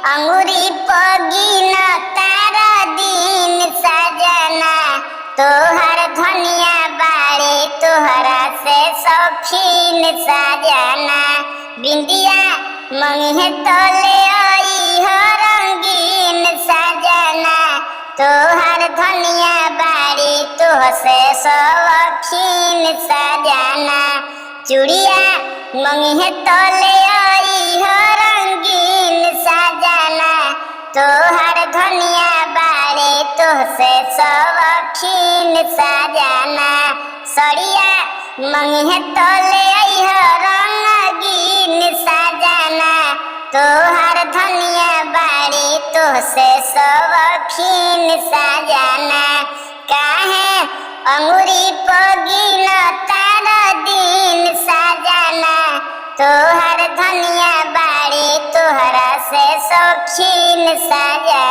अंगूरी पगी न तारा दिन सजना, तोहर धनिया बाड़े तोहरा से शौकीन सजना। बिंदिया मंगे तो ले आई हो रंगीन सजना, तोहर धनिया बाड़ी तोह से शौकीन सजना। चूड़िया मंगे तो ले आई हो रंगीन सजना, तोहर धनिया बाड़े तोह से शौकीन सजना। सड़िया मंगे तो ले आई हो रंगीन सजना, तोहर धनिया बाड़ी तोह से शौकीन सजना। काहे अंगूरी पगी न तारा दिन सजना, तोहर धनिया बाड़ी तोहरा से शौकीन सजना।